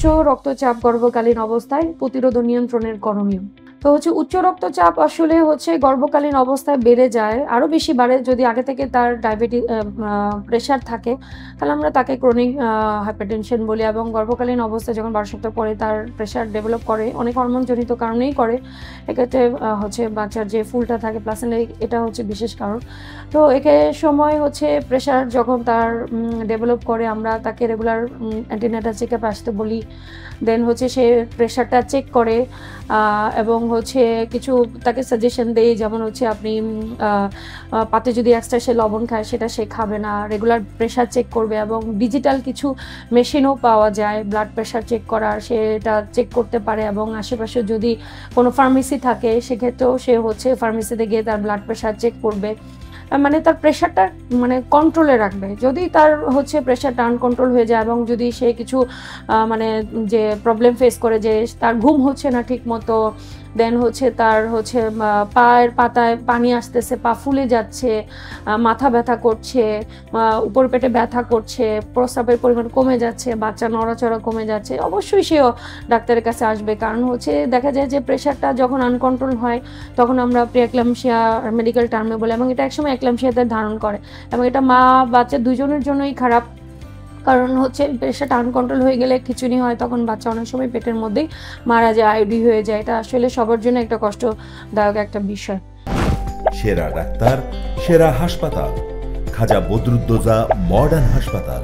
উচ্চ রক্তচাপ গর্ভকালীন অবস্থায় প্রতিরোধ নিয়ন্ত্রণের করণীয়। তো উচ্চ রক্তচাপ আসলে গর্ভকালীন অবস্থায় বেড়ে যায়, আরো বেশি বাড়ে যদি আগে থেকে তার ডায়াবেটিস প্রেশার থাকে, তাহলে আমরা তাকে ক্রনিক হাইপারটেনশন বলি। এবং গর্ভকালীন অবস্থায় যখন 12 সপ্তাহ পরে তার প্রেশার ডেভেলপ করে, অনেক হরমোনজনিত কারণেই করে। এক্ষেত্রে বাচ্চার যে ফুলটা থাকে প্লাসেন্টা, এটা বিশেষ কারণ। তো একে সময় প্রেশার যখন তার ডেভেলপ করে, আমরা তাকে রেগুলার অ্যান্টিনেটাল চেকআপ আসতে বলি। দেন সে প্রেশারটা চেক করে এবং কিছু তাকে সাজেশন দেই, যেমন আপনি পাতে যদি এক্সট্রা সে লবণ খায় সেটা সে খাবে না, রেগুলার প্রেশার চেক করবে। এবং ডিজিটাল কিছু মেশিনও পাওয়া যায় ব্লাড প্রেশার চেক করার, সেটা চেক করতে পারে। এবং আশেপাশে যদি কোনো ফার্মেসি থাকে সেক্ষেত্রেও সে ফার্মেসিতে গিয়ে তার ব্লাড প্রেশার চেক করবে, মানে তার প্রেশারটা কন্ট্রোলে রাখবে। যদি তার প্রেশারটা আনকন্ট্রোল হয়ে যায় এবং যদি সে কিছু যে প্রবলেম ফেস করে, যে তার ঘুম হচ্ছে না ঠিক মতো, দেন তার পায়ের পাতায় পানি আসতেছে, পা ফুলে যাচ্ছে, মাথা ব্যথা করছে, উপর পেটে ব্যথা করছে, প্রস্রাবের পরিমাণ কমে যাচ্ছে, বাচ্চা নড়াচড়া কমে যাচ্ছে, অবশ্যই সেও ডাক্তারের কাছে আসবে। কারণ দেখা যায় যে প্রেশারটা যখন আনকন্ট্রোল হয় তখন আমরা প্রিএক্লাম্পসিয়া মেডিকেল টার্মে বলি, এবং এটা একসময় এক্লাম্পসিয়াতে ধারণ করে। এবং এটা মা বাচ্চা দুজনের জন্যই খারাপ, কারণ প্রেশারটা আনকন্ট্রোল হয়ে গেলে খিঁচুনি হয়, তখন বাচ্চা অনেক সময় পেটের মধ্যেই মারা যায়, আইডি হয়ে যায়। এটা আসলে সবার জন্য একটা কষ্টদায়ক একটা বিষয়। সেরা ডাক্তার, সেরা হাসপাতাল, খাজা বদরুদ্দোজা মডার্ন হাসপাতাল।